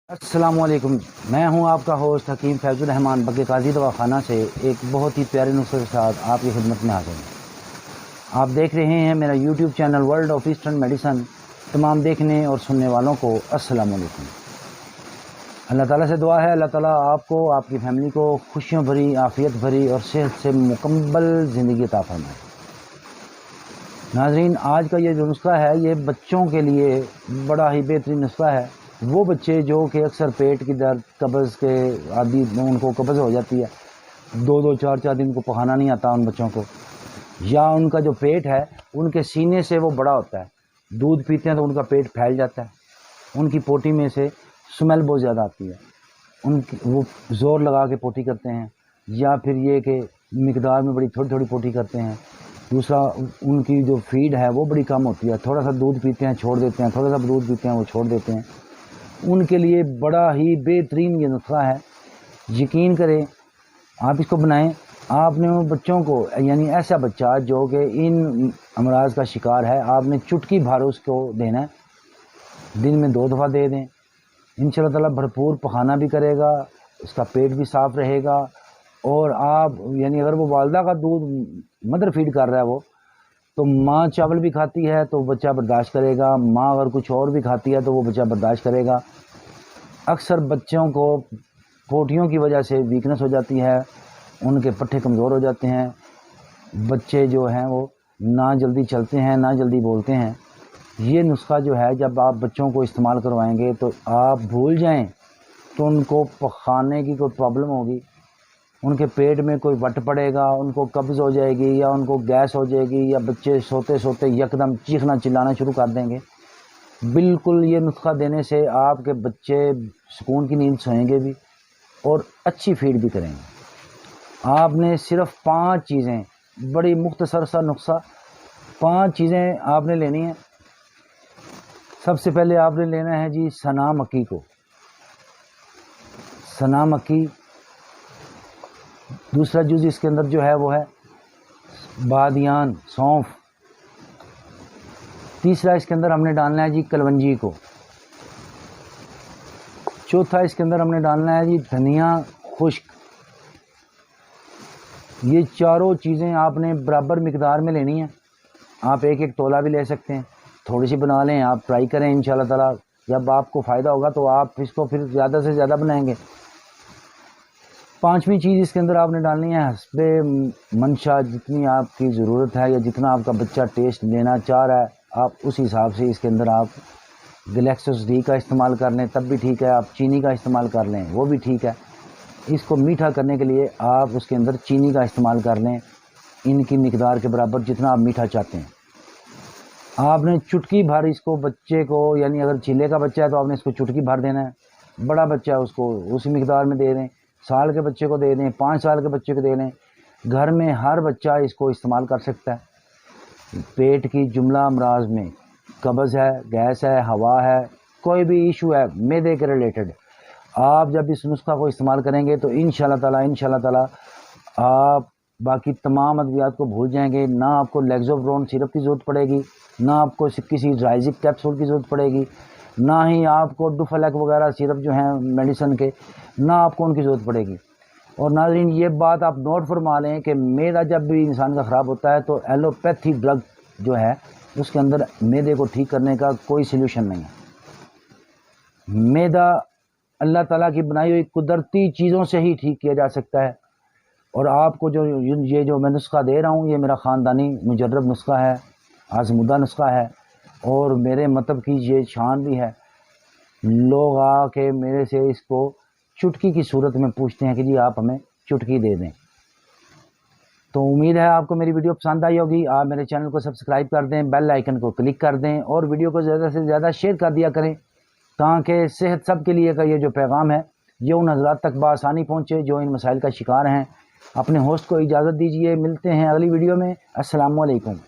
अस्सलाम वालेकुम। मैं हूं आपका होस्ट हकीम फैज़ुर रहमान बग्गे काजी दवाखाना से एक बहुत ही प्यारे नुस्खे के साथ आपकी खिदमत में हाजिर हूं। आप देख रहे हैं मेरा YouTube channel world of eastern medicine. तमाम देखने और सुनने वालों को अस्सलाम वालेकुम। अल्लाह ताला से दुआ है अल्लाह ताला आपको, आपकी फैमिली को खुशियों भरी, आफ़ियत भरी और सेहत से मुकम्मल ज़िंदगी अता फरमाए। नाज़रीन, आज का ये जो नुस्खा है ये बच्चों के लिए बड़ा ही बेहतरीन नुस्खा है। वो बच्चे जो कि अक्सर पेट की दर्द, कब्ज़ के आदि, उनको कब्ज़ हो जाती है, 2-2 4-4 दिन को पखाना नहीं आता उन बच्चों को, या उनका जो पेट है उनके सीने से वो बड़ा होता है, दूध पीते हैं तो उनका पेट फैल जाता है, उनकी पोटी में से स्मेल बहुत ज़्यादा आती है, उनकी वो ज़ोर लगा के पोटी करते हैं, या फिर ये कि मिकदार में बड़ी थोड़ी थोड़ी पोटी करते हैं। दूसरा, उनकी जो फीड है वो बड़ी कम होती है, थोड़ा सा दूध पीते हैं छोड़ देते हैं, थोड़ा सा दूध पीते हैं वो छोड़ देते हैं। उनके लिए बड़ा ही बेहतरीन ये नुस्खा है, यकीन करें आप इसको बनाएं। आपने उन बच्चों को, यानी ऐसा बच्चा जो कि इन अमराज का शिकार है, आपने चुटकी भर उसको देना है, दिन में 2 दफ़ा दे दें। इंशाअल्लाह ताला भरपूर पखाना भी करेगा, उसका पेट भी साफ़ रहेगा। और आप, यानी अगर वो वालदा का दूध मदर फीड कर रहा है वो, तो माँ चावल भी खाती है तो बच्चा बर्दाश्त करेगा, माँ अगर कुछ और भी खाती है तो वो बच्चा बर्दाश्त करेगा। अक्सर बच्चों को पोटियों की वजह से वीकनेस हो जाती है, उनके पट्टे कमज़ोर हो जाते हैं, बच्चे जो हैं वो ना जल्दी चलते हैं ना जल्दी बोलते हैं। ये नुस्खा जो है जब आप बच्चों को इस्तेमाल करवाएंगे तो आप भूल जाएं तो उनको पखाने की कोई प्रॉब्लम होगी, उनके पेट में कोई वट पड़ेगा, उनको कब्ज़ हो जाएगी या उनको गैस हो जाएगी, या बच्चे सोते सोते यकदम चीखना चिल्लाना शुरू कर देंगे। बिल्कुल ये नुस्खा देने से आपके बच्चे सुकून की नींद सोएंगे भी और अच्छी फीड भी करेंगे। आपने सिर्फ 5 चीज़ें, बड़ी मुख्तसर सा नुस्खा, 5 चीज़ें आपने लेनी है। सबसे पहले आपने लेना है जी सना मक्की को, सना मक्की। दूसरा जूज़ इसके अंदर जो है वो है बादियान, सौंफ। तीसरा इसके अंदर हमने डालना है जी कलवंजी को। चौथा इसके अंदर हमने डालना है जी धनिया खुश्क। ये चारों चीज़ें आपने बराबर मिकदार में लेनी है। आप 1-1 तोला भी ले सकते हैं, थोड़ी सी बना लें, आप ट्राई करें। इंशाल्लाह ताला जब आपको फ़ायदा होगा तो आप इसको फिर ज़्यादा से ज़्यादा बनाएंगे। 5वीं चीज़ इसके अंदर आपने डालनी है हस्बे मंशा, जितनी आपकी ज़रूरत है या जितना आपका बच्चा टेस्ट लेना चाह रहा है, आप उस हिसाब से इसके अंदर आप ग्लैक्सोस डी का इस्तेमाल कर लें तब भी ठीक है, आप चीनी का इस्तेमाल कर लें वो भी ठीक है। इसको मीठा करने के लिए आप उसके अंदर चीनी का इस्तेमाल कर लें, इनकी मिकदार के बराबर जितना आप मीठा चाहते हैं। आपने चुटकी भर इसको बच्चे को, यानी अगर चीले का बच्चा है तो आपने इसको चुटकी भर देना है, बड़ा बच्चा है उसको उसी मिकदार में दे दें, साल के बच्चे को दे दें, 5 साल के बच्चे को दे दें। घर में हर बच्चा इसको इस्तेमाल कर सकता है। पेट की जुमला अमराज में कब्ज़ है, गैस है, हवा है, कोई भी इशू है मैदे के रिलेटेड, आप जब इस नुस्खा को इस्तेमाल करेंगे तो इंशाल्लाह ताला आप बाकी तमाम अद्वियात को भूल जाएंगे। ना आपको लेग्जोब्रोन सिरप की ज़रूरत पड़ेगी, ना आपको किसी ड्राइजिक कैप्सूल की ज़रूरत पड़ेगी, ना ही आपको डुफलेक वगैरह सिरप जो हैं मेडिसन के, ना आपको उनकी ज़रूरत पड़ेगी। और नाज़रीन, ये बात आप नोट फरमा लें कि मैदा जब भी इंसान का ख़राब होता है तो एलोपैथी ड्रग जो है उसके अंदर मैदे को ठीक करने का कोई सल्यूशन नहीं है। मैदा अल्लाह ताला की बनाई हुई कुदरती चीज़ों से ही ठीक किया जा सकता है। और आपको ये जो मैं नुस्खा दे रहा हूँ ये मेरा ख़ानदानी मुजर्रब नुस्खा है, आज़मुदा नुस्खा है, और मेरे मतलब की ये शान भी है। लोग आके मेरे से इसको चुटकी की सूरत में पूछते हैं कि जी आप हमें चुटकी दे दें। तो उम्मीद है आपको मेरी वीडियो पसंद आई होगी। आप मेरे चैनल को सब्सक्राइब कर दें, बेल आइकन को क्लिक कर दें और वीडियो को ज़्यादा से ज़्यादा शेयर कर दिया करें, ताकि सेहत सब के लिए का ये जो पैगाम है ये उन हज़रात तक बआसानी पहुँचे जो इन मसाइल का शिकार हैं। अपने होस्ट को इजाज़त दीजिए, मिलते हैं अगली वीडियो में। अस्सलाम वालेकुम।